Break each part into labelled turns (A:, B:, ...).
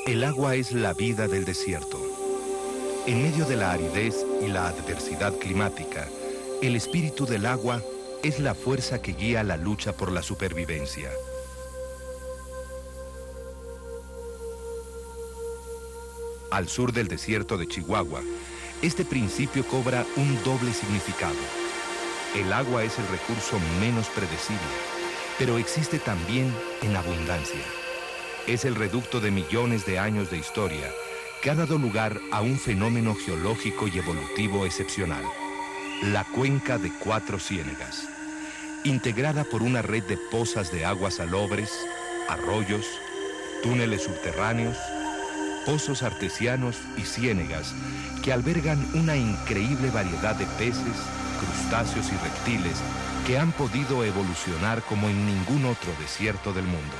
A: El agua es la vida del desierto. En medio de la aridez y la adversidad climática, el espíritu del agua es la fuerza que guía la lucha por la supervivencia. Al sur del desierto de Chihuahua, este principio cobra un doble significado. El agua es el recurso menos predecible, pero existe también en abundancia. Es el reducto de millones de años de historia que ha dado lugar a un fenómeno geológico y evolutivo excepcional, la cuenca de Cuatro Ciénegas, integrada por una red de pozas de aguas salobres, arroyos, túneles subterráneos, pozos artesianos y ciénegas que albergan una increíble variedad de peces, crustáceos y reptiles que han podido evolucionar como en ningún otro desierto del mundo.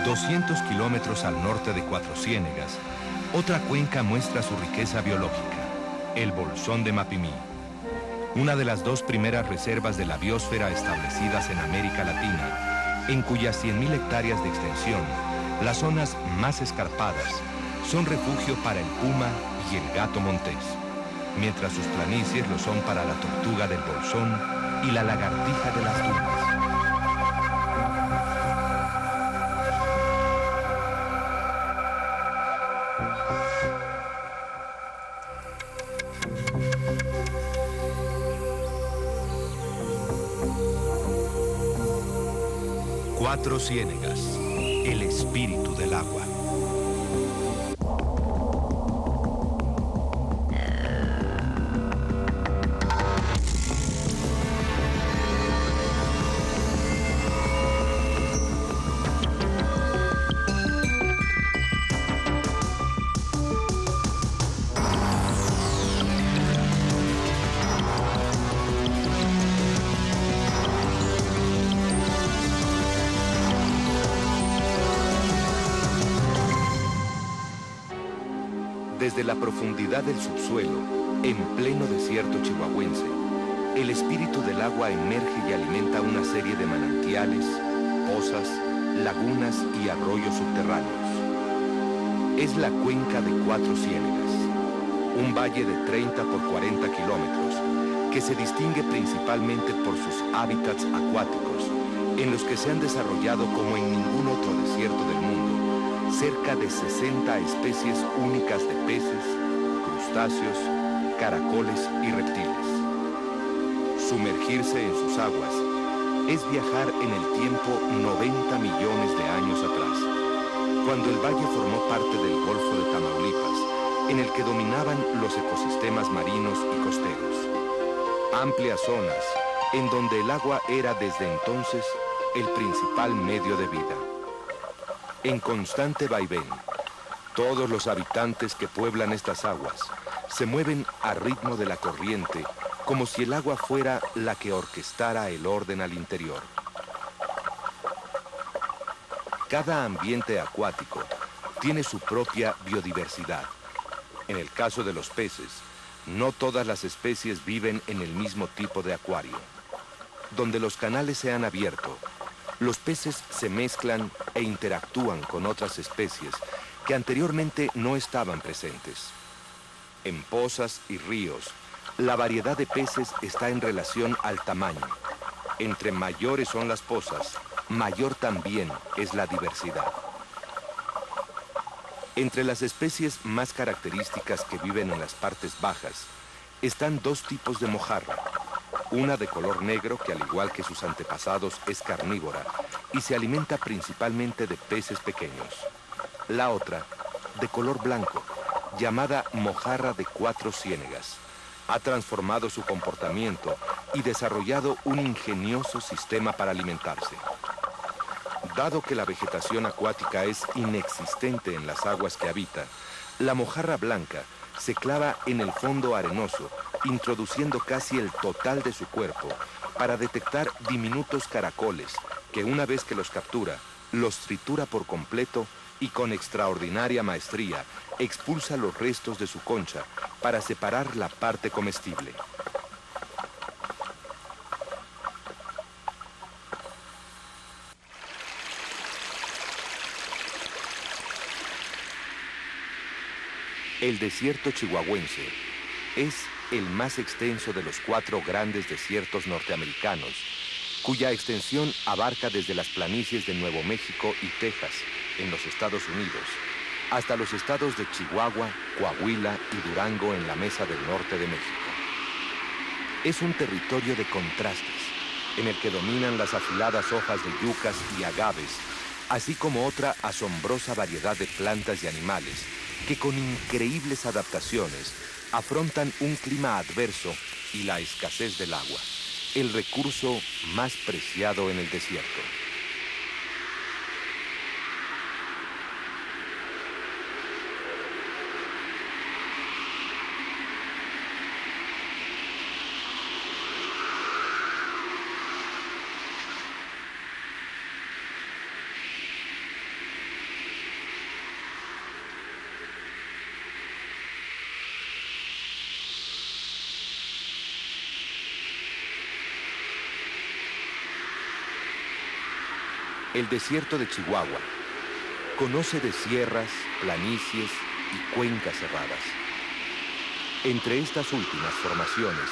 A: ...200 kilómetros al norte de Cuatro Ciénegas, otra cuenca muestra su riqueza biológica, el Bolsón de Mapimí. Una de las dos primeras reservas de la biosfera establecidas en América Latina, en cuyas 100.000 hectáreas de extensión, las zonas más escarpadas, son refugio para el puma y el gato montés, mientras sus planicies lo son para la tortuga del Bolsón y la lagartija de las dunas. Cuatro Ciénegas, el espíritu del agua. Desde la profundidad del subsuelo, en pleno desierto chihuahuense, el espíritu del agua emerge y alimenta una serie de manantiales, pozas, lagunas y arroyos subterráneos. Es la cuenca de Cuatro Ciénegas, un valle de 30 por 40 kilómetros que se distingue principalmente por sus hábitats acuáticos, en los que se han desarrollado como en ningún otro desierto del mundo cerca de 60 especies únicas de peces, crustáceos, caracoles y reptiles. Sumergirse en sus aguas es viajar en el tiempo 90 millones de años atrás, cuando el valle formó parte del Golfo de Tamaulipas, en el que dominaban los ecosistemas marinos y costeros. Amplias zonas en donde el agua era desde entonces el principal medio de vida. En constante vaivén, todos los habitantes que pueblan estas aguas se mueven a ritmo de la corriente, como si el agua fuera la que orquestara el orden al interior. Cada ambiente acuático tiene su propia biodiversidad. En el caso de los peces, no todas las especies viven en el mismo tipo de acuario. Donde los canales se han abierto, los peces se mezclan e interactúan con otras especies que anteriormente no estaban presentes. En pozas y ríos, la variedad de peces está en relación al tamaño. Entre mayores son las pozas, mayor también es la diversidad. Entre las especies más características que viven en las partes bajas, están dos tipos de mojarra. Una de color negro que, al igual que sus antepasados, es carnívora y se alimenta principalmente de peces pequeños. La otra, de color blanco, llamada mojarra de Cuatro Ciénegas, ha transformado su comportamiento y desarrollado un ingenioso sistema para alimentarse. Dado que la vegetación acuática es inexistente en las aguas que habita, la mojarra blanca se clava en el fondo arenoso, introduciendo casi el total de su cuerpo para detectar diminutos caracoles que, una vez que los captura, los tritura por completo y con extraordinaria maestría expulsa los restos de su concha para separar la parte comestible. El desierto chihuahuense es el más extenso de los 4 grandes desiertos norteamericanos, cuya extensión abarca desde las planicies de Nuevo México y Texas, en los Estados Unidos, hasta los estados de Chihuahua, Coahuila y Durango en la Mesa del Norte de México. Es un territorio de contrastes, en el que dominan las afiladas hojas de yucas y agaves, así como otra asombrosa variedad de plantas y animales que con increíbles adaptaciones afrontan un clima adverso y la escasez del agua, el recurso más preciado en el desierto. El desierto de Chihuahua conoce de sierras, planicies y cuencas cerradas. Entre estas últimas formaciones,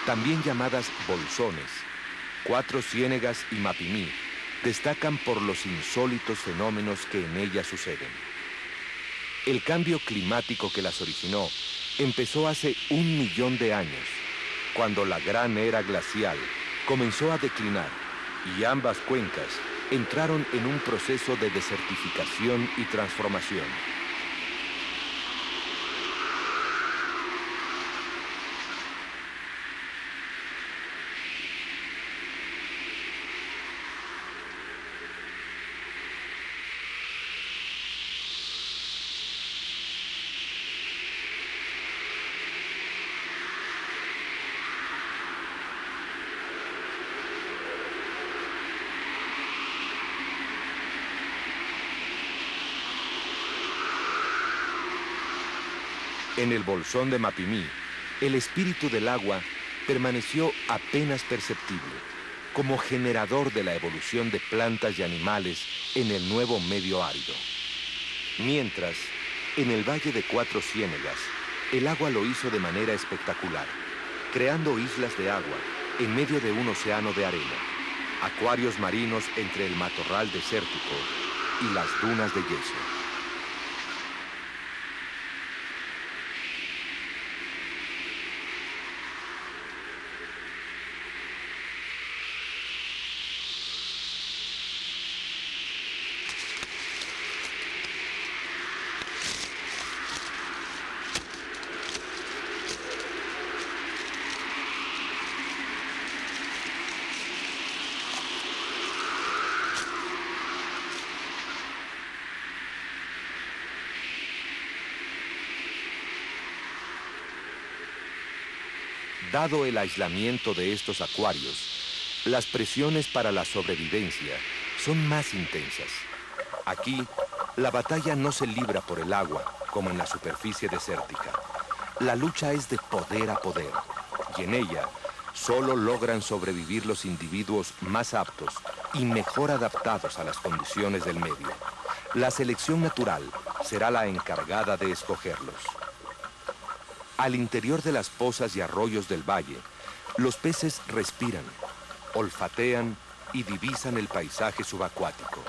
A: también llamadas bolsones, Cuatro Ciénegas y Mapimí destacan por los insólitos fenómenos que en ellas suceden. El cambio climático que las originó empezó hace 1 millón de años, cuando la gran era glacial comenzó a declinar y ambas cuencas entraron en un proceso de desertificación y transformación. En el bolsón de Mapimí, el espíritu del agua permaneció apenas perceptible, como generador de la evolución de plantas y animales en el nuevo medio árido. Mientras, en el Valle de Cuatro Ciénegas, el agua lo hizo de manera espectacular, creando islas de agua en medio de un océano de arena, acuarios marinos entre el matorral desértico y las dunas de yeso. Dado el aislamiento de estos acuarios, las presiones para la sobrevivencia son más intensas. Aquí, la batalla no se libra por el agua, como en la superficie desértica. La lucha es de poder a poder, y en ella solo logran sobrevivir los individuos más aptos y mejor adaptados a las condiciones del medio. La selección natural será la encargada de escogerlos. Al interior de las pozas y arroyos del valle, los peces respiran, olfatean y divisan el paisaje subacuático.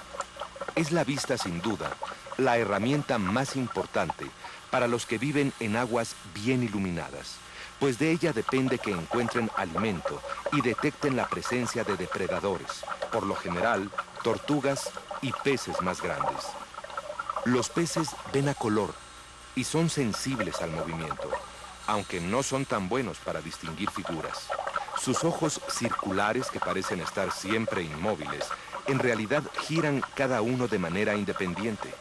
A: Es la vista, sin duda, la herramienta más importante para los que viven en aguas bien iluminadas, pues de ella depende que encuentren alimento y detecten la presencia de depredadores, por lo general, tortugas y peces más grandes. Los peces ven a color y son sensibles al movimiento, aunque no son tan buenos para distinguir figuras. Sus ojos circulares, que parecen estar siempre inmóviles, en realidad giran cada uno de manera independiente.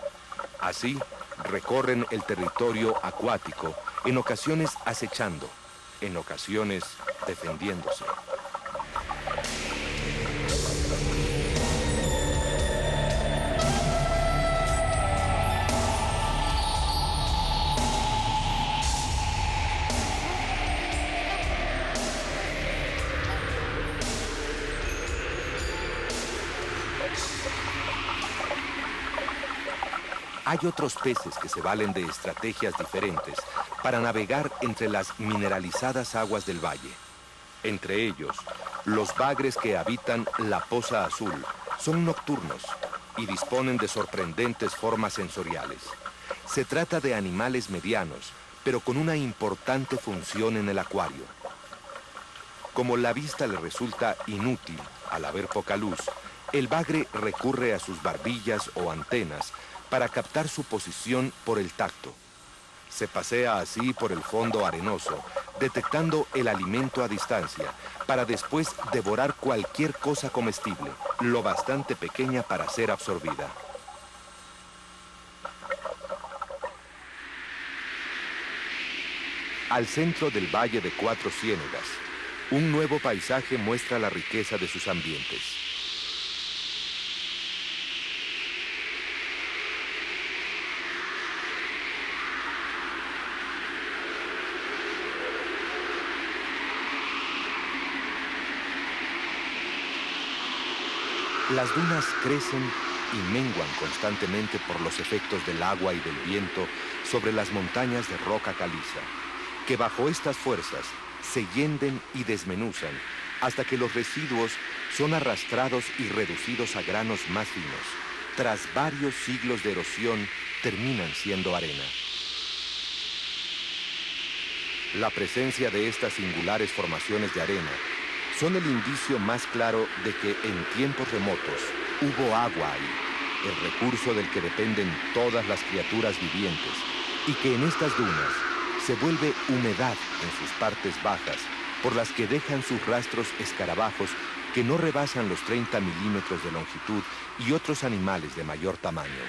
A: Así, recorren el territorio acuático, en ocasiones acechando, en ocasiones defendiéndose. Hay otros peces que se valen de estrategias diferentes para navegar entre las mineralizadas aguas del valle. Entre ellos, los bagres que habitan la Poza Azul son nocturnos y disponen de sorprendentes formas sensoriales. Se trata de animales medianos, pero con una importante función en el acuario. Como la vista le resulta inútil al haber poca luz, el bagre recurre a sus barbillas o antenas para captar su posición por el tacto. Se pasea así por el fondo arenoso, detectando el alimento a distancia, para después devorar cualquier cosa comestible, lo bastante pequeña para ser absorbida. Al centro del Valle de Cuatro Ciénegas, un nuevo paisaje muestra la riqueza de sus ambientes. Las dunas crecen y menguan constantemente por los efectos del agua y del viento sobre las montañas de roca caliza, que bajo estas fuerzas se hienden y desmenuzan hasta que los residuos son arrastrados y reducidos a granos más finos. Tras varios siglos de erosión, terminan siendo arena. La presencia de estas singulares formaciones de arena son el indicio más claro de que en tiempos remotos hubo agua ahí, el recurso del que dependen todas las criaturas vivientes, y que en estas dunas se vuelve humedad en sus partes bajas, por las que dejan sus rastros escarabajos que no rebasan los 30 milímetros de longitud y otros animales de mayor tamaño.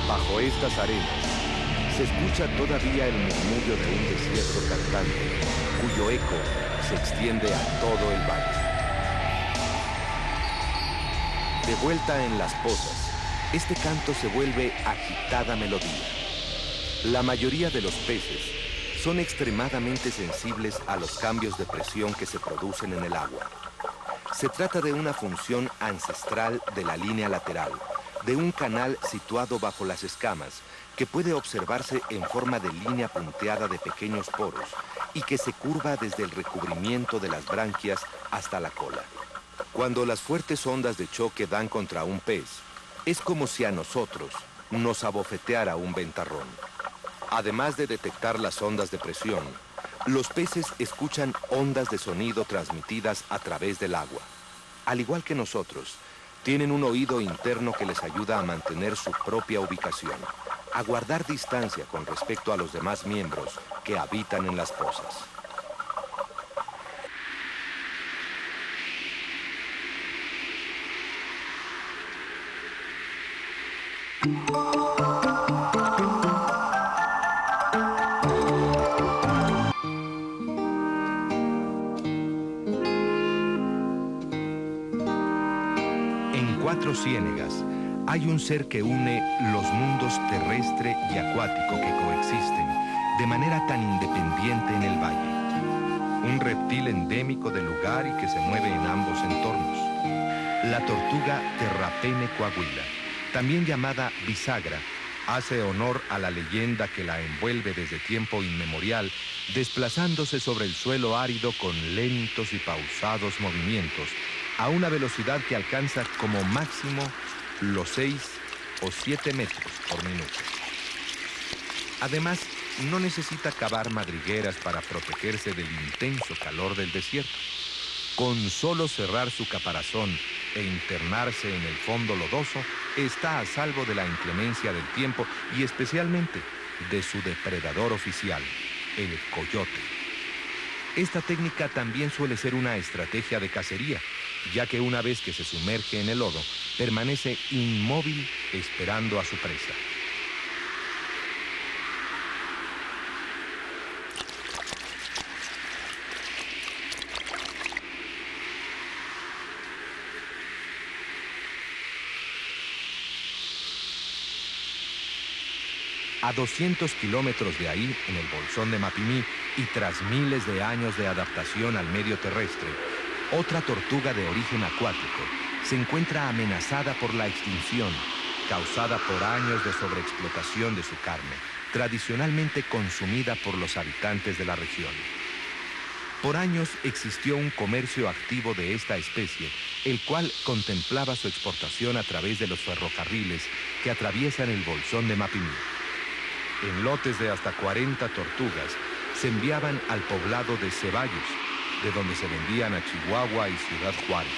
A: Bajo estas arenas se escucha todavía el murmullo de un desierto cantante, cuyo eco se extiende a todo el valle. De vuelta en las pozas, este canto se vuelve agitada melodía. La mayoría de los peces son extremadamente sensibles a los cambios de presión que se producen en el agua. Se trata de una función ancestral de la línea lateral, de un canal situado bajo las escamas, que puede observarse en forma de línea punteada de pequeños poros y que se curva desde el recubrimiento de las branquias hasta la cola. Cuando las fuertes ondas de choque dan contra un pez, es como si a nosotros nos abofeteara un ventarrón. Además de detectar las ondas de presión, los peces escuchan ondas de sonido transmitidas a través del agua. Al igual que nosotros, tienen un oído interno que les ayuda a mantener su propia ubicación, a guardar distancia con respecto a los demás miembros que habitan en las pozas. En Cuatro Ciénegas hay un ser que une los mundos terrestre y acuático que coexisten de manera tan independiente en el valle. Un reptil endémico del lugar y que se mueve en ambos entornos. La tortuga Terrapene coahuila, también llamada bisagra, hace honor a la leyenda que la envuelve desde tiempo inmemorial, desplazándose sobre el suelo árido con lentos y pausados movimientos, a una velocidad que alcanza como máximo los 6 o 7 metros por minuto. Además, no necesita cavar madrigueras para protegerse del intenso calor del desierto. Con solo cerrar su caparazón e internarse en el fondo lodoso, está a salvo de la inclemencia del tiempo y especialmente de su depredador oficial, el coyote. Esta técnica también suele ser una estrategia de cacería, ya que una vez que se sumerge en el lodo, permanece inmóvil esperando a su presa. A 200 kilómetros de ahí, en el Bolsón de Mapimí, y tras miles de años de adaptación al medio terrestre, otra tortuga de origen acuático se encuentra amenazada por la extinción, causada por años de sobreexplotación de su carne, tradicionalmente consumida por los habitantes de la región. Por años existió un comercio activo de esta especie, el cual contemplaba su exportación a través de los ferrocarriles que atraviesan el Bolsón de Mapimí. En lotes de hasta 40 tortugas se enviaban al poblado de Ceballos, de donde se vendían a Chihuahua y Ciudad Juárez.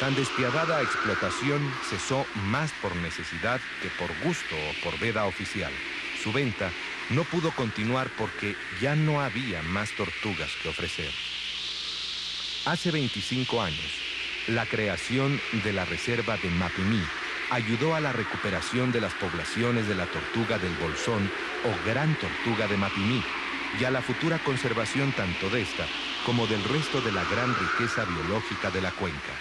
A: Tan despiadada explotación cesó más por necesidad que por gusto o por veda oficial. Su venta no pudo continuar porque ya no había más tortugas que ofrecer. Hace 25 años, la creación de la reserva de Mapimí ayudó a la recuperación de las poblaciones de la tortuga del Bolsón o gran tortuga de Mapimí y a la futura conservación tanto de esta como del resto de la gran riqueza biológica de la cuenca.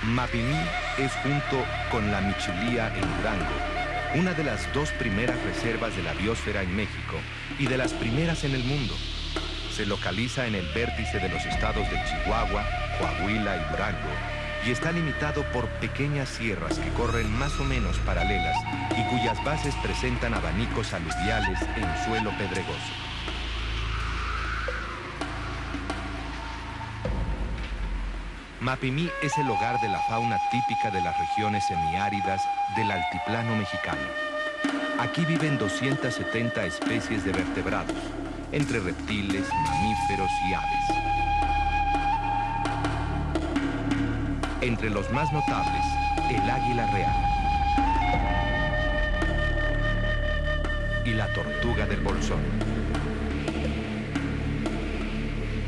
A: Mapimí es, junto con la Michilía en Durango, una de las dos primeras reservas de la biosfera en México y de las primeras en el mundo. Se localiza en el vértice de los estados de Chihuahua, Coahuila y Durango y está limitado por pequeñas sierras que corren más o menos paralelas y cuyas bases presentan abanicos aluviales en suelo pedregoso. Mapimí es el hogar de la fauna típica de las regiones semiáridas del altiplano mexicano. Aquí viven 270 especies de vertebrados, entre reptiles, mamíferos y aves. Entre los más notables, el águila real y la tortuga del Bolsón.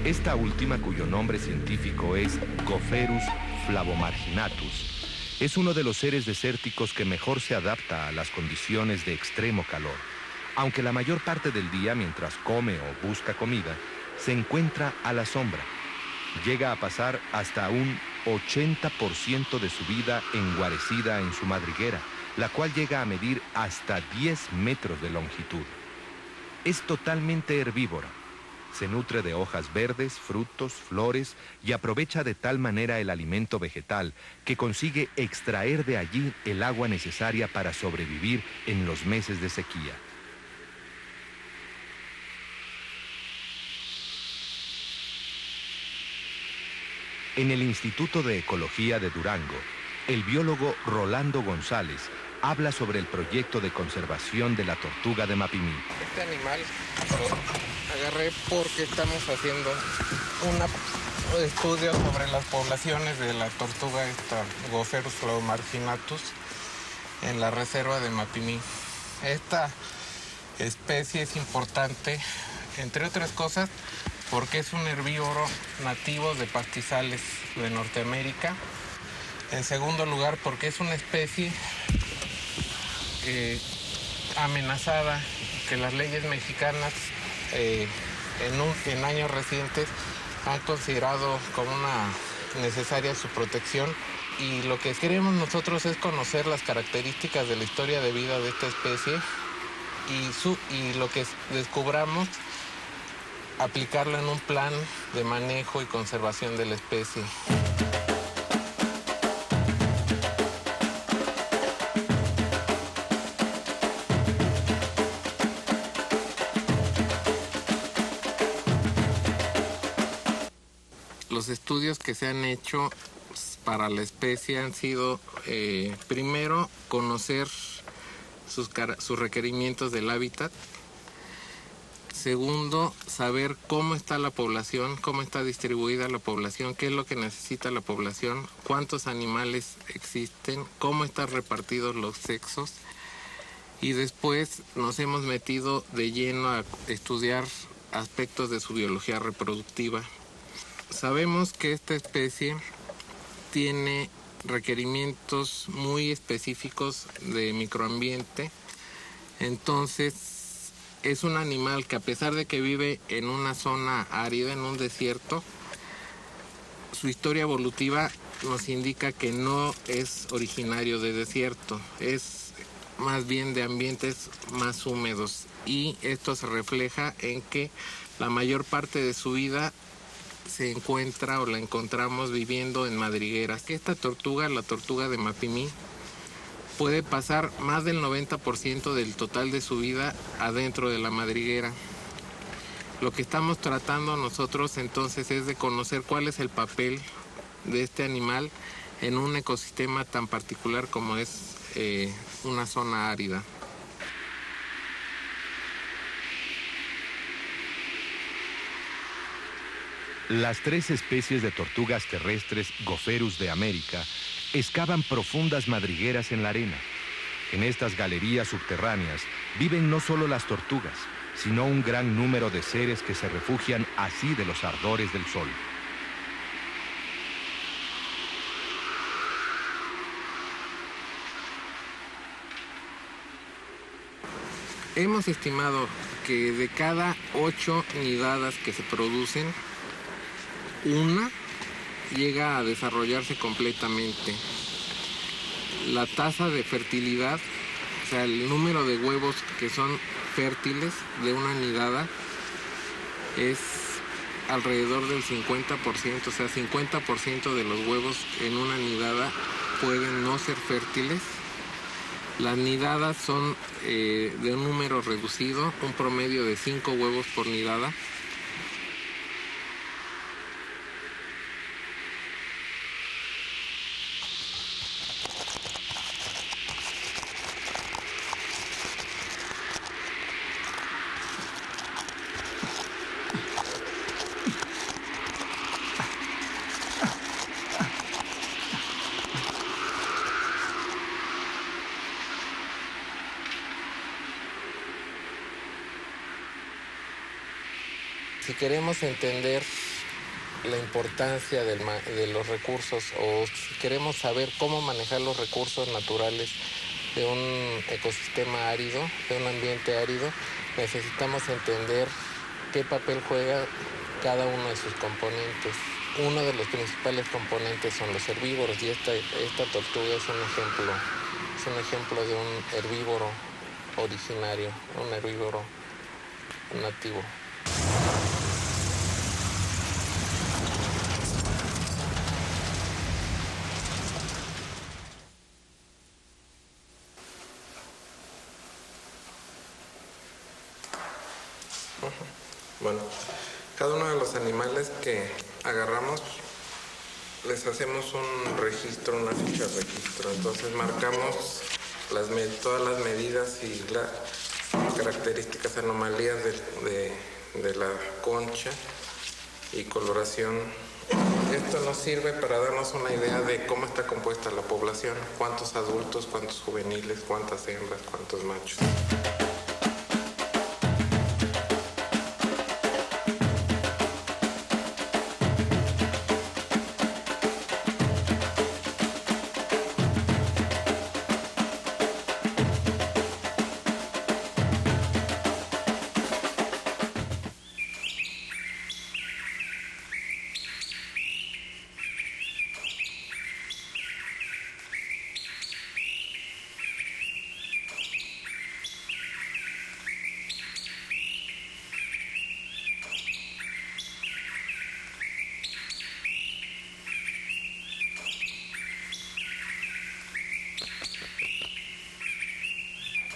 A: Esta última, cuyo nombre científico es Gopherus flavomarginatus, es uno de los seres desérticos que mejor se adapta a las condiciones de extremo calor, aunque la mayor parte del día, mientras come o busca comida, se encuentra a la sombra. Llega a pasar hasta un 80% de su vida enguarecida en su madriguera, la cual llega a medir hasta 10 metros de longitud. Es totalmente herbívora. Se nutre de hojas verdes, frutos, flores y aprovecha de tal manera el alimento vegetal que consigue extraer de allí el agua necesaria para sobrevivir en los meses de sequía. En el Instituto de Ecología de Durango, el biólogo Rolando González habla sobre el proyecto de conservación de la tortuga de Mapimí.
B: Este animal lo agarré porque estamos haciendo un estudio sobre las poblaciones de la tortuga Gopherus flavomarginatus en la reserva de Mapimí. Esta especie es importante, entre otras cosas, porque es un herbívoro nativo de pastizales de Norteamérica. En segundo lugar, porque es una especie amenazada, que las leyes mexicanas en años recientes han considerado como una necesaria su protección, y lo que queremos nosotros es conocer las características de la historia de vida de esta especie y lo que descubramos, aplicarlo en un plan de manejo y conservación de la especie. Los estudios que se han hecho para la especie han sido, primero, conocer sus requerimientos del hábitat. Segundo, saber cómo está la población, cómo está distribuida la población, qué es lo que necesita la población, cuántos animales existen, cómo están repartidos los sexos. Y después nos hemos metido de lleno a estudiar aspectos de su biología reproductiva. Sabemos que esta especie tiene requerimientos muy específicos de microambiente, entonces es un animal que, a pesar de que vive en una zona árida, en un desierto, su historia evolutiva nos indica que no es originario de desierto, es más bien de ambientes más húmedos, y esto se refleja en que la mayor parte de su vida se encuentra o la encontramos viviendo en madrigueras. Esta tortuga, la tortuga de Mapimí, puede pasar más del 90% del total de su vida adentro de la madriguera. Lo que estamos tratando nosotros entonces es de conocer cuál es el papel de este animal en un ecosistema tan particular como es una zona árida.
A: Las 3 especies de tortugas terrestres Gopherus de América excavan profundas madrigueras en la arena. En estas galerías subterráneas viven no solo las tortugas, sino un gran número de seres que se refugian así de los ardores del sol.
B: Hemos estimado que de cada 8 nidadas que se producen, una llega a desarrollarse completamente. La tasa de fertilidad, o sea, el número de huevos que son fértiles de una nidada, es alrededor del 50%, o sea, 50% de los huevos en una nidada pueden no ser fértiles. Las nidadas son de un número reducido, un promedio de 5 huevos por nidada. Si queremos entender la importancia de los recursos, o si queremos saber cómo manejar los recursos naturales de un ecosistema árido, de un ambiente árido, necesitamos entender qué papel juega cada uno de sus componentes. Uno de los principales componentes son los herbívoros, y esta tortuga es un ejemplo de un herbívoro originario, un herbívoro nativo. Bueno, cada uno de los animales que agarramos les hacemos un registro, una ficha de registro. Entonces marcamos todas las medidas y las características, anomalías de la concha y coloración. Esto nos sirve para darnos una idea de cómo está compuesta la población, cuántos adultos, cuántos juveniles, cuántas hembras, cuántos machos.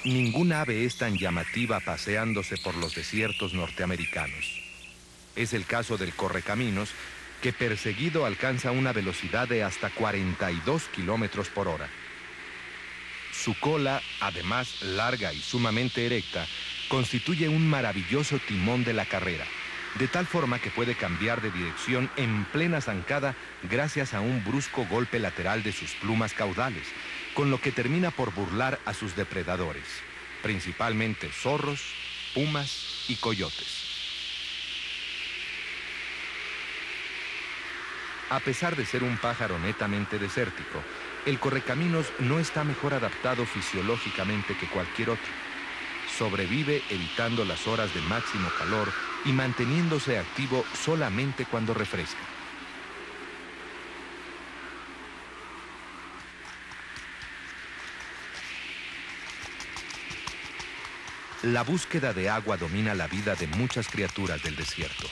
A: Ningún ave es tan llamativa paseándose por los desiertos norteamericanos. Es el caso del correcaminos, que perseguido alcanza una velocidad de hasta 42 kilómetros por hora. Su cola, además larga y sumamente erecta, constituye un maravilloso timón de la carrera, de tal forma que puede cambiar de dirección en plena zancada gracias a un brusco golpe lateral de sus plumas caudales, con lo que termina por burlar a sus depredadores, principalmente zorros, pumas y coyotes. A pesar de ser un pájaro netamente desértico, el correcaminos no está mejor adaptado fisiológicamente que cualquier otro. sobrevive evitando las horas de máximo calor y manteniéndose activo solamente cuando refresca. La búsqueda de agua domina la vida de muchas criaturas del desierto.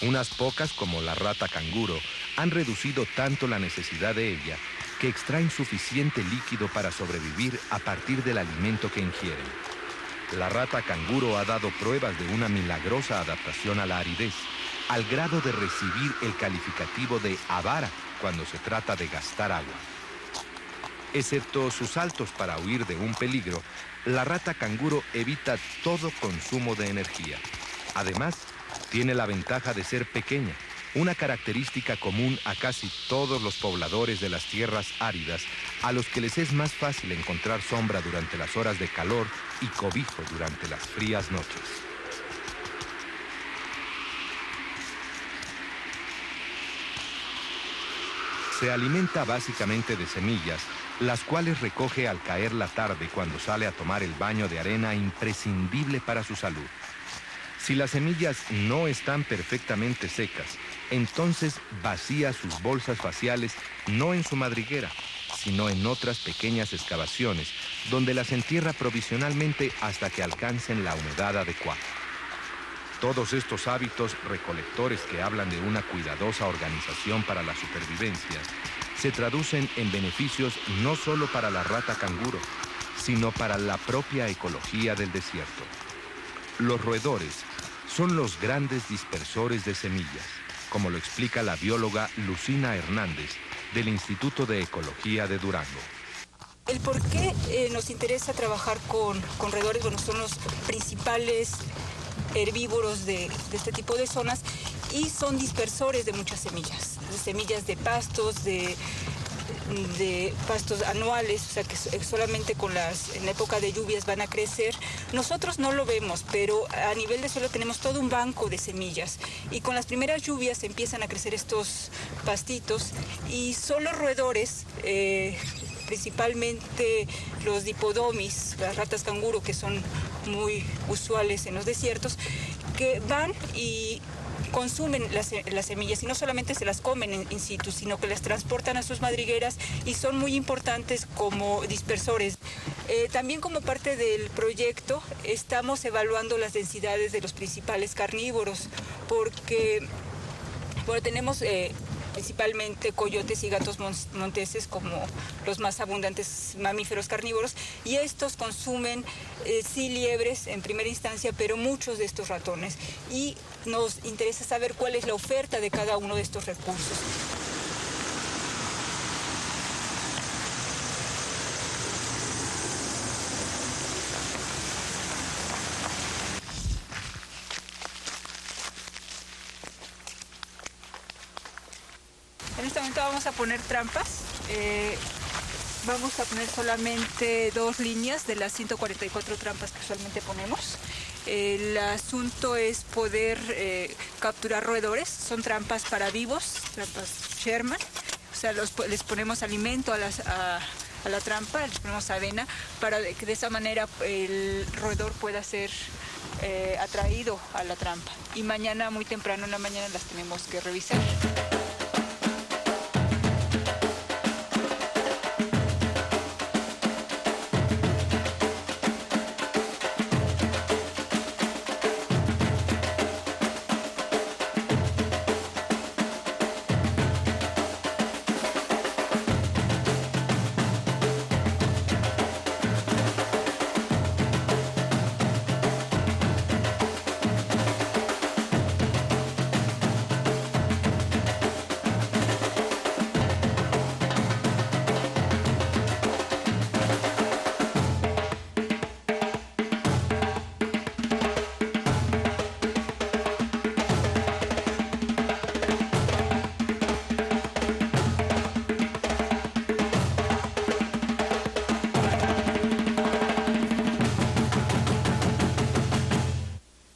A: Unas pocas, como la rata canguro, han reducido tanto la necesidad de ella que extraen suficiente líquido para sobrevivir a partir del alimento que ingieren. La rata canguro ha dado pruebas de una milagrosa adaptación a la aridez, al grado de recibir el calificativo de avara cuando se trata de gastar agua. Excepto sus saltos para huir de un peligro, la rata canguro evita todo consumo de energía. Además, tiene la ventaja de ser pequeña, una característica común a casi todos los pobladores de las tierras áridas, a los que les es más fácil encontrar sombra durante las horas de calor y cobijo durante las frías noches. Se alimenta básicamente de semillas, las cuales recoge al caer la tarde cuando sale a tomar el baño de arena imprescindible para su salud. Si las semillas no están perfectamente secas, entonces vacía sus bolsas faciales no en su madriguera, sino en otras pequeñas excavaciones, donde las entierra provisionalmente hasta que alcancen la humedad adecuada. Todos estos hábitos recolectores que hablan de una cuidadosa organización para la supervivencia se traducen en beneficios no solo para la rata canguro, sino para la propia ecología del desierto. Los roedores son los grandes dispersores de semillas, como lo explica la bióloga Lucina Hernández del Instituto de Ecología de Durango.
C: El por qué nos interesa trabajar con roedores, bueno, son los principales herbívoros de este tipo de zonas y son dispersores de muchas semillas de pastos, de pastos anuales, o sea que solamente en época de lluvias van a crecer. Nosotros no lo vemos, pero a nivel de suelo tenemos todo un banco de semillas y con las primeras lluvias empiezan a crecer estos pastitos y son los roedores, principalmente los dipodomis, las ratas canguro, que son muy usuales en los desiertos, que van y consumen las semillas y no solamente se las comen in situ, sino que las transportan a sus madrigueras y son muy importantes como dispersores. También como parte del proyecto estamos evaluando las densidades de los principales carnívoros porque tenemos principalmente coyotes y gatos monteses como los más abundantes mamíferos carnívoros y estos consumen sí liebres en primera instancia, pero muchos de estos ratones y nos interesa saber cuál es la oferta de cada uno de estos recursos. En este momento vamos a poner trampas. Vamos a poner solamente 2 líneas de las 144 trampas que usualmente ponemos. El asunto es poder capturar roedores. Son trampas para vivos, trampas Sherman. O sea, les ponemos alimento a la trampa, les ponemos avena para que de esa manera el roedor pueda ser atraído a la trampa. Y mañana, muy temprano en la mañana, las tenemos que revisar.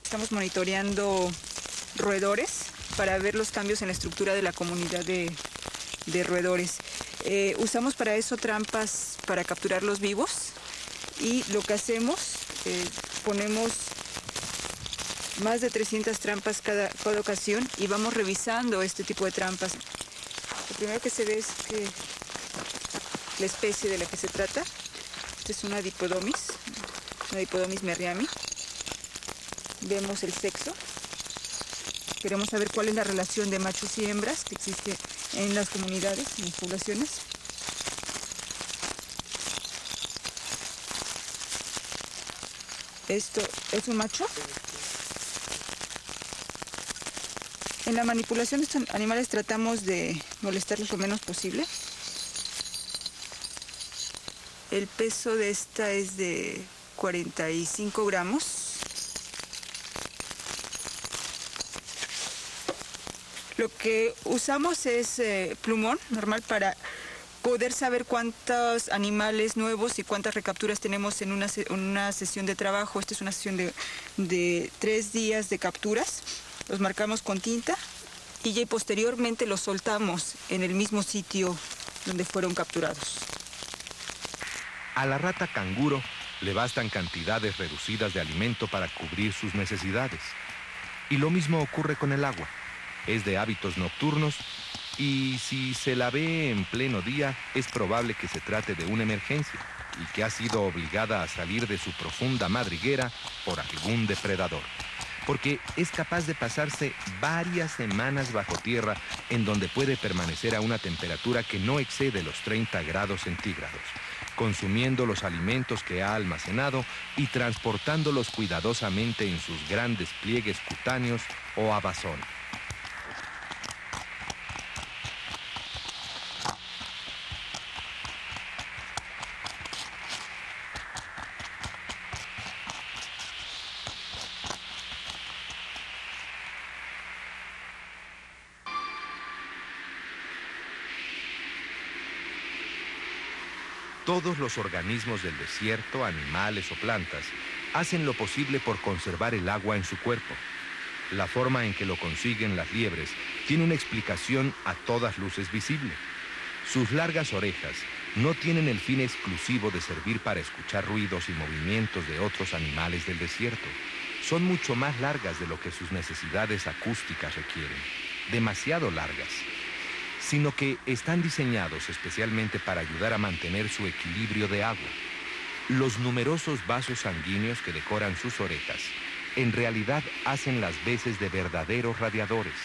C: Estamos monitoreando roedores para ver los cambios en la estructura de la comunidad de roedores. Usamos para eso trampas para capturarlos vivos y lo que hacemos ponemos más de 300 trampas cada ocasión y vamos revisando este tipo de trampas. Lo primero que se ve es que la especie de la que se trata. Esta es una Dipodomis merriami. Vemos el sexo. Queremos saber cuál es la relación de machos y hembras que existe en las comunidades, en las poblaciones. Esto es un macho. En la manipulación de estos animales tratamos de molestarlos lo menos posible. El peso de esta es de 45 gramos. Lo que usamos es plumón normal para poder saber cuántos animales nuevos y cuántas recapturas tenemos en una sesión de trabajo. Esta es una sesión de 3 días de capturas. Los marcamos con tinta y ya posteriormente los soltamos en el mismo sitio donde fueron capturados.
A: A la rata canguro le bastan cantidades reducidas de alimento para cubrir sus necesidades. Y lo mismo ocurre con el agua. Es de hábitos nocturnos y si se la ve en pleno día es probable que se trate de una emergencia y que ha sido obligada a salir de su profunda madriguera por algún depredador. Porque es capaz de pasarse varias semanas bajo tierra en donde puede permanecer a una temperatura que no excede los 30 grados centígrados, consumiendo los alimentos que ha almacenado y transportándolos cuidadosamente en sus grandes pliegues cutáneos o a bazón. Todos los organismos del desierto, animales o plantas, hacen lo posible por conservar el agua en su cuerpo. La forma en que lo consiguen las liebres tiene una explicación a todas luces visible. Sus largas orejas no tienen el fin exclusivo de servir para escuchar ruidos y movimientos de otros animales del desierto. Son mucho más largas de lo que sus necesidades acústicas requieren, demasiado largas, sino que están diseñados especialmente para ayudar a mantener su equilibrio de agua. Los numerosos vasos sanguíneos que decoran sus orejas en realidad hacen las veces de verdaderos radiadores.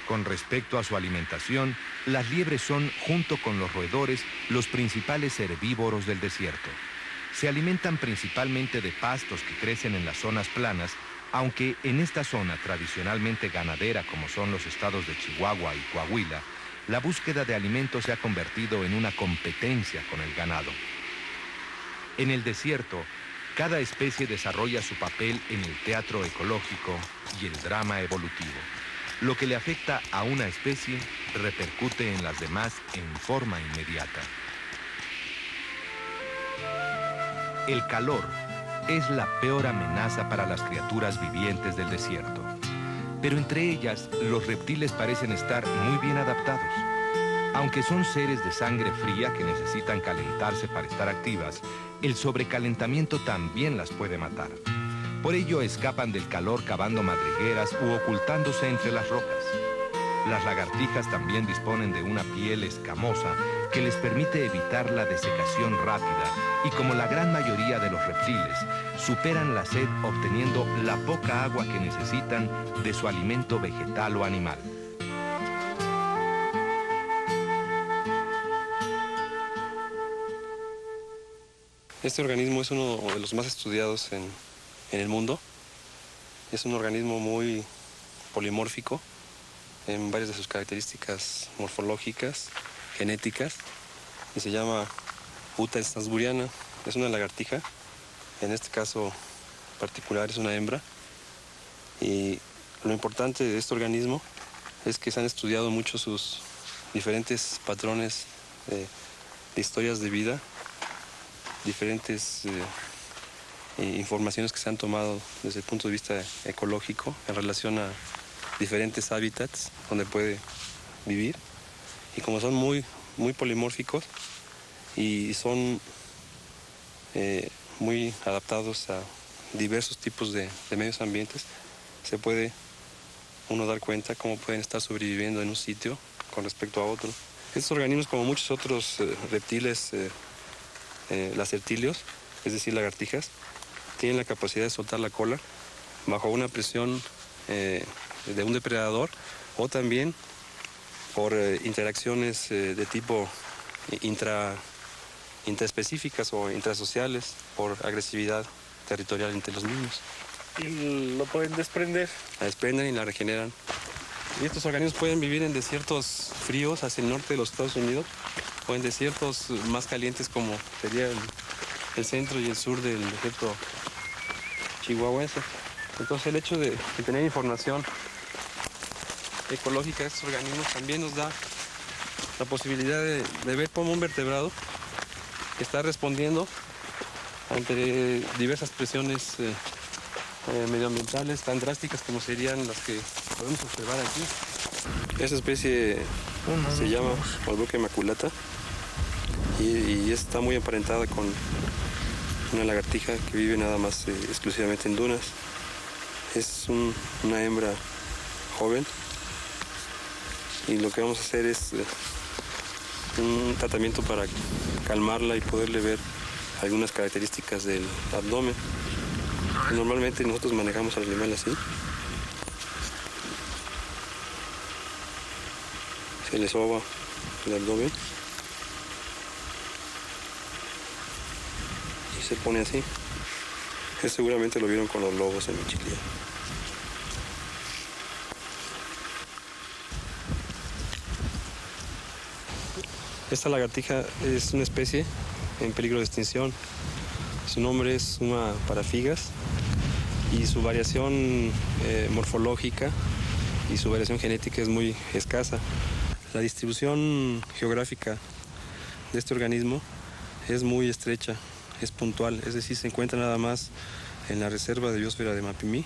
A: Con respecto a su alimentación, las liebres son, junto con los roedores, los principales herbívoros del desierto. Se alimentan principalmente de pastos que crecen en las zonas planas, aunque en esta zona tradicionalmente ganadera como son los estados de Chihuahua y Coahuila, la búsqueda de alimentos se ha convertido en una competencia con el ganado. En el desierto, cada especie desarrolla su papel en el teatro ecológico y el drama evolutivo. Lo que le afecta a una especie repercute en las demás en forma inmediata. El calor es la peor amenaza para las criaturas vivientes del desierto. Pero entre ellas, los reptiles parecen estar muy bien adaptados. Aunque son seres de sangre fría que necesitan calentarse para estar activas, el sobrecalentamiento también las puede matar. Por ello escapan del calor cavando madrigueras u ocultándose entre las rocas. Las lagartijas también disponen de una piel escamosa que les permite evitar la desecación rápida y, como la gran mayoría de los reptiles, superan la sed obteniendo la poca agua que necesitan de su alimento vegetal o animal.
D: Este organismo es uno de los más estudiados en el mundo. Es un organismo muy polimórfico en varias de sus características morfológicas, genéticas, y se llama Uta stansburiana. Es una lagartija, en este caso particular es una hembra, y lo importante de este organismo es que se han estudiado mucho sus diferentes patrones de historias de vida, diferentes informaciones que se han tomado desde el punto de vista ecológico en relación a diferentes hábitats donde puede vivir, y como son muy polimórficos y son muy adaptados a diversos tipos de medios ambientes, se puede uno dar cuenta cómo pueden estar sobreviviendo en un sitio con respecto a otro. Estos organismos, como muchos otros reptiles, lacertilios, es decir, lagartijas, tienen la capacidad de soltar la cola bajo una presión de un depredador o también por interacciones de tipo intraespecíficas o intrasociales, por agresividad territorial entre los mismos.
E: ¿Y lo pueden desprender?
D: La desprenden y la regeneran. Y estos organismos pueden vivir en desiertos fríos hacia el norte de los Estados Unidos o en desiertos más calientes como sería el centro y el sur del desierto chihuahuense. Entonces el hecho de tener información ecológica de estos organismos también nos da la posibilidad de ver cómo un vertebrado está respondiendo ante diversas presiones medioambientales tan drásticas como serían las que podemos observar aquí. Esta especie se llama Olbroquia maculata y está muy emparentada con una lagartija que vive nada más exclusivamente en dunas. Es una hembra joven y lo que vamos a hacer es un tratamiento para calmarla y poderle ver algunas características del abdomen. Normalmente nosotros manejamos al animal así. Se le soba el abdomen y se pone así. Seguramente lo vieron con los lobos en Michilia. Esta lagartija es una especie en peligro de extinción. Su nombre es Suma parafigas y su variación morfológica y su variación genética es muy escasa. La distribución geográfica de este organismo es muy estrecha, es puntual, es decir, se encuentra nada más en la reserva de biosfera de Mapimí.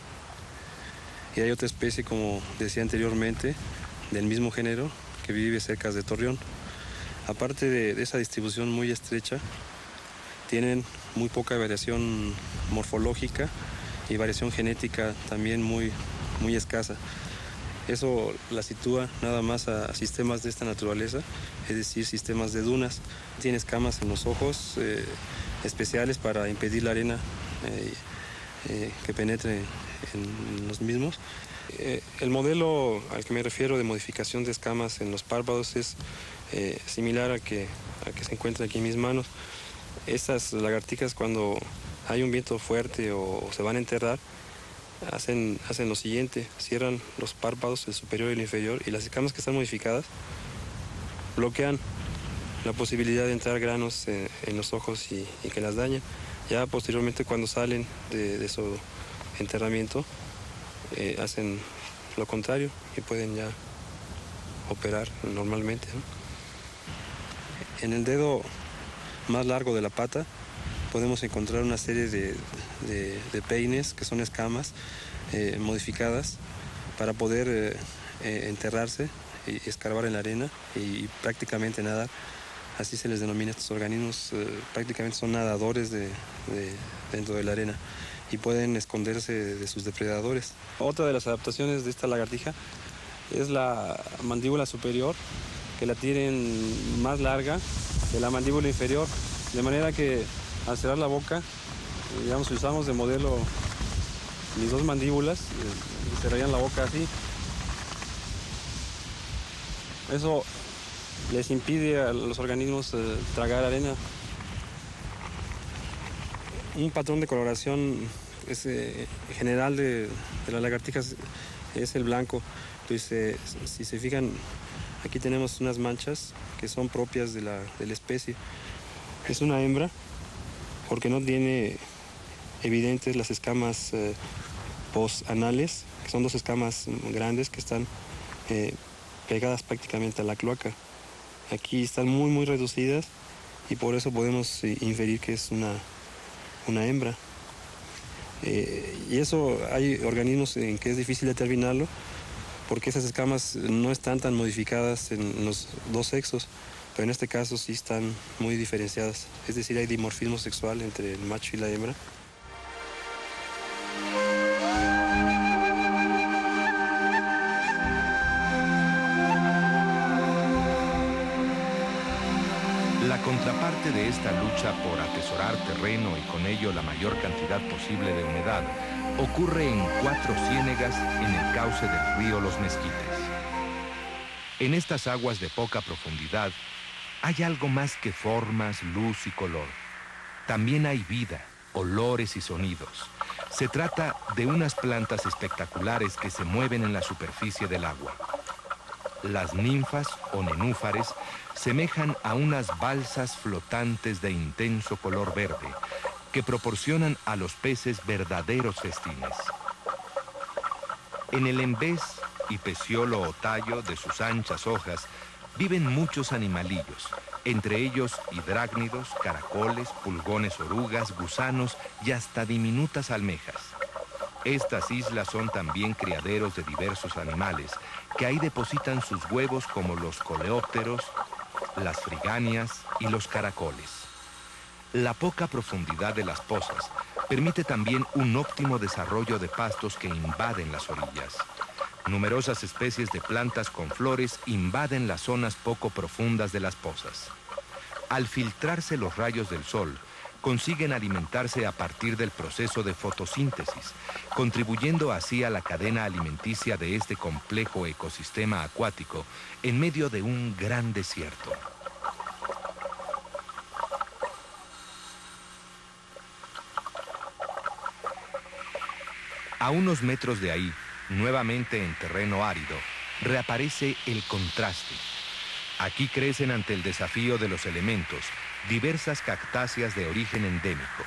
D: Y hay otra especie, como decía anteriormente, del mismo género, que vive cerca de Torreón. Aparte de esa distribución muy estrecha, tienen muy poca variación morfológica y variación genética también muy escasa. Eso la sitúa nada más a sistemas de esta naturaleza, es decir, sistemas de dunas. Tiene escamas en los ojos especiales para impedir la arena que penetre en los mismos. El modelo al que me refiero de modificación de escamas en los párpados es similar al que se encuentra aquí en mis manos. Estas lagartijas, cuando hay un viento fuerte o se van a enterrar, hacen lo siguiente: cierran los párpados, el superior y el inferior, y las escamas que están modificadas bloquean la posibilidad de entrar granos en los ojos y que las dañen. Ya posteriormente, cuando salen de su enterramiento, hacen lo contrario y pueden ya operar normalmente, ¿no? En el dedo más largo de la pata podemos encontrar una serie de peines, que son escamas modificadas para poder enterrarse y escarbar en la arena y prácticamente nadar. Así se les denomina a estos organismos. Prácticamente son nadadores dentro de la arena y pueden esconderse de sus depredadores. Otra de las adaptaciones de esta lagartija es la mandíbula superior, que la tienen más larga que la mandíbula inferior, de manera que al cerrar la boca, digamos, si usamos de modelo mis dos mandíbulas, cerrarían la boca así. Eso les impide a los organismos tragar arena. Un patrón de coloración general de las lagartijas es el blanco. Entonces, si se fijan, aquí tenemos unas manchas que son propias de la especie. Es una hembra porque no tiene evidentes las escamas postanales, que son dos escamas grandes que están pegadas prácticamente a la cloaca. Aquí están muy reducidas y por eso podemos inferir que es una hembra. Y eso, hay organismos en que es difícil determinarlo porque esas escamas no están tan modificadas en los dos sexos. pero en este caso sí están muy diferenciadas. Es decir, hay dimorfismo sexual entre el macho y la hembra.
A: La contraparte de esta lucha por atesorar terreno y con ello la mayor cantidad posible de humedad ocurre en 4 ciénegas en el cauce del río Los Mezquites. En estas aguas de poca profundidad hay algo más que formas, luz y color. También hay vida, olores y sonidos. Se trata de unas plantas espectaculares que se mueven en la superficie del agua. Las ninfas o nenúfares semejan a unas balsas flotantes de intenso color verde que proporcionan a los peces verdaderos festines. En el embés y peciolo o tallo de sus anchas hojas viven muchos animalillos, entre ellos hidrácnidos, caracoles, pulgones orugas, gusanos y hasta diminutas almejas. Estas islas son también criaderos de diversos animales, que ahí depositan sus huevos como los coleópteros, las friganias y los caracoles. La poca profundidad de las pozas permite también un óptimo desarrollo de pastos que invaden las orillas. Numerosas especies de plantas con flores invaden las zonas poco profundas de las pozas. Al filtrarse los rayos del sol, consiguen alimentarse a partir del proceso de fotosíntesis, contribuyendo así a la cadena alimenticia de este complejo ecosistema acuático en medio de un gran desierto. A unos metros de ahí, nuevamente en terreno árido, reaparece el contraste. Aquí crecen ante el desafío de los elementos diversas cactáceas de origen endémico,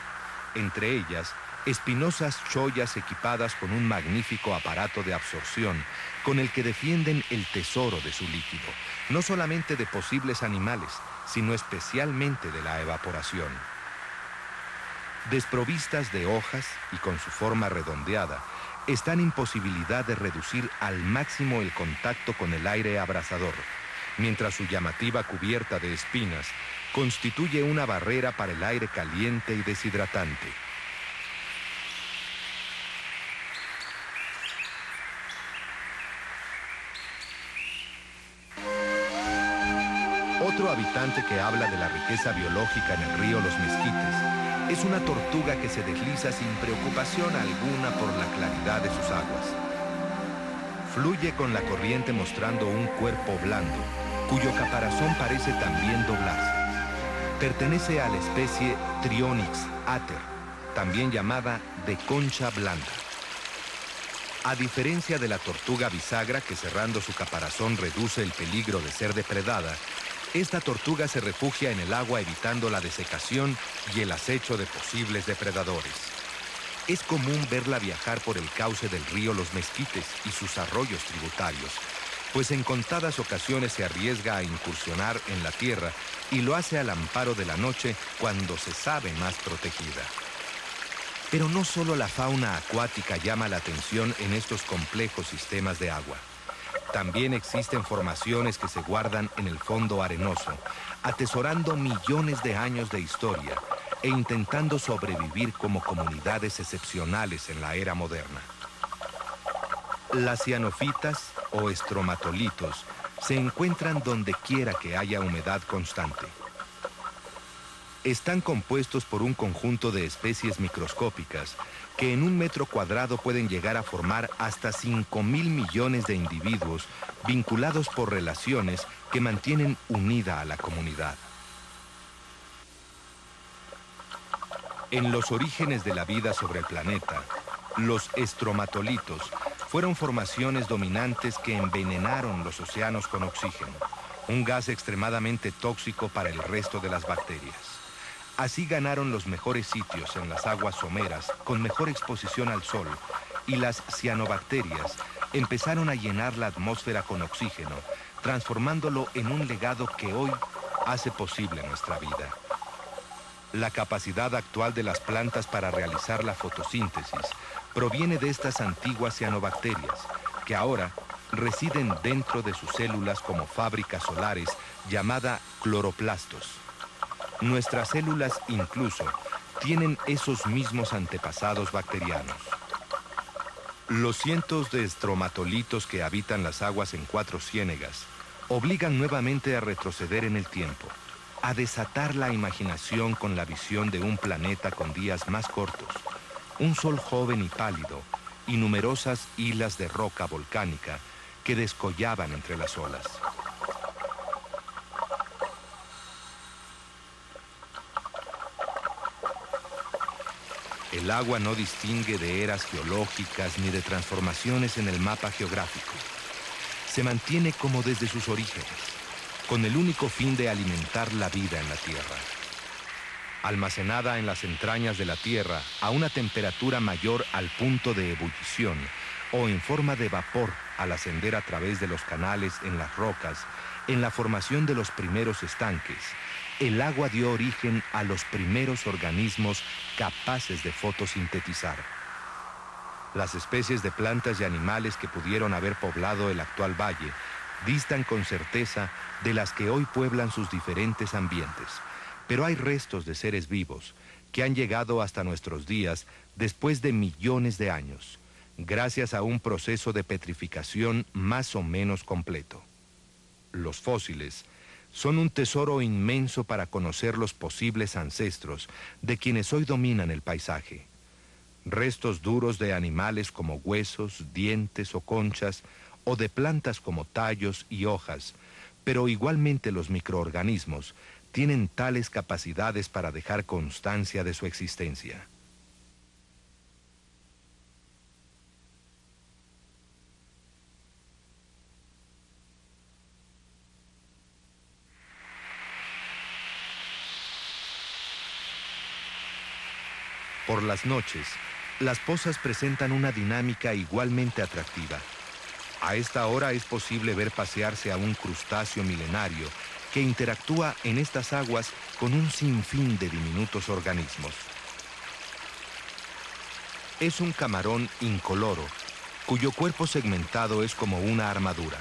A: entre ellas espinosas chollas equipadas con un magnífico aparato de absorción con el que defienden el tesoro de su líquido, no solamente de posibles animales, sino especialmente de la evaporación. Desprovistas de hojas y con su forma redondeada, están en posibilidad de reducir al máximo el contacto con el aire abrasador, mientras su llamativa cubierta de espinas constituye una barrera para el aire caliente y deshidratante. Otro habitante que habla de la riqueza biológica en el río Los Mezquites es una tortuga que se desliza sin preocupación alguna por la claridad de sus aguas. Fluye con la corriente mostrando un cuerpo blando, cuyo caparazón parece también doblarse. Pertenece a la especie Trionyx ater, también llamada de concha blanda. A diferencia de la tortuga bisagra, que cerrando su caparazón reduce el peligro de ser depredada, esta tortuga se refugia en el agua evitando la desecación y el acecho de posibles depredadores. Es común verla viajar por el cauce del río Los Mezquites y sus arroyos tributarios, pues en contadas ocasiones se arriesga a incursionar en la tierra y lo hace al amparo de la noche cuando se sabe más protegida. Pero no solo la fauna acuática llama la atención en estos complejos sistemas de agua. También existen formaciones que se guardan en el fondo arenoso, atesorando millones de años de historia e intentando sobrevivir como comunidades excepcionales en la era moderna. Las cianofitas o estromatolitos se encuentran donde quiera que haya humedad constante. Están compuestos por un conjunto de especies microscópicas que en 1 metro cuadrado pueden llegar a formar hasta 5.000 millones de individuos vinculados por relaciones que mantienen unida a la comunidad. En los orígenes de la vida sobre el planeta, los estromatolitos fueron formaciones dominantes que envenenaron los océanos con oxígeno, un gas extremadamente tóxico para el resto de las bacterias. Así ganaron los mejores sitios en las aguas someras con mejor exposición al sol, y las cianobacterias empezaron a llenar la atmósfera con oxígeno, transformándolo en un legado que hoy hace posible nuestra vida. La capacidad actual de las plantas para realizar la fotosíntesis proviene de estas antiguas cianobacterias, que ahora residen dentro de sus células como fábricas solares llamada cloroplastos. Nuestras células incluso tienen esos mismos antepasados bacterianos. Los cientos de estromatolitos que habitan las aguas en Cuatro Ciénegas obligan nuevamente a retroceder en el tiempo, a desatar la imaginación con la visión de un planeta con días más cortos, un sol joven y pálido y numerosas hilas de roca volcánica que descollaban entre las olas. El agua no distingue de eras geológicas ni de transformaciones en el mapa geográfico. Se mantiene como desde sus orígenes, con el único fin de alimentar la vida en la Tierra. Almacenada en las entrañas de la Tierra a una temperatura mayor al punto de ebullición o en forma de vapor al ascender a través de los canales en las rocas, en la formación de los primeros estanques, el agua dio origen a los primeros organismos capaces de fotosintetizar. Las especies de plantas y animales que pudieron haber poblado el actual valle distan con certeza de las que hoy pueblan sus diferentes ambientes, pero hay restos de seres vivos que han llegado hasta nuestros días después de millones de años, gracias a un proceso de petrificación más o menos completo. Los fósiles son un tesoro inmenso para conocer los posibles ancestros de quienes hoy dominan el paisaje. Restos duros de animales como huesos, dientes o conchas, o de plantas como tallos y hojas, pero igualmente los microorganismos tienen tales capacidades para dejar constancia de su existencia. Por las noches, las pozas presentan una dinámica igualmente atractiva. A esta hora es posible ver pasearse a un crustáceo milenario que interactúa en estas aguas con un sinfín de diminutos organismos. Es un camarón incoloro, cuyo cuerpo segmentado es como una armadura.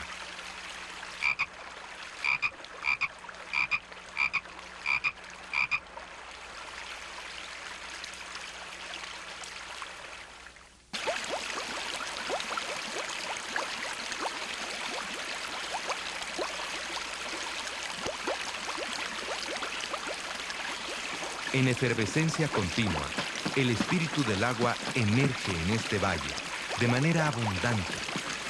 A: En efervescencia continua, el espíritu del agua emerge en este valle de manera abundante,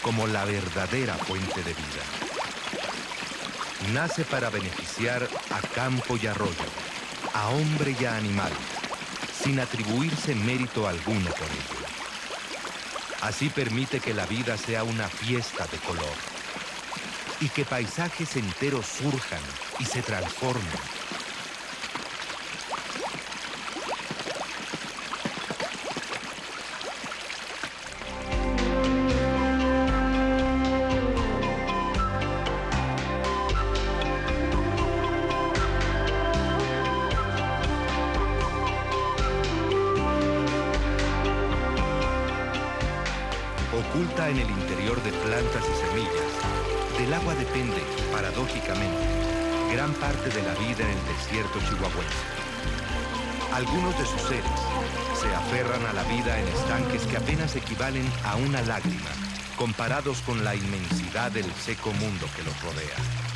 A: como la verdadera fuente de vida. Nace para beneficiar a campo y arroyo, a hombre y a animal, sin atribuirse mérito alguno por ello. Así permite que la vida sea una fiesta de color y que paisajes enteros surjan y se transformen. Oculta en el interior de plantas y semillas, del agua depende, paradójicamente, gran parte de la vida en el desierto chihuahuense. Algunos de sus seres se aferran a la vida en estanques que apenas equivalen a una lágrima, comparados con la inmensidad del seco mundo que los rodea.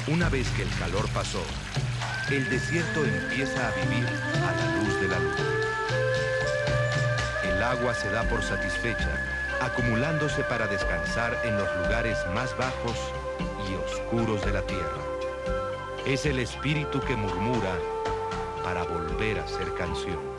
A: Una vez que el calor pasó, el desierto empieza a vivir a la luz de la luna. El agua se da por satisfecha, acumulándose para descansar en los lugares más bajos y oscuros de la tierra. Es el espíritu que murmura para volver a ser canción.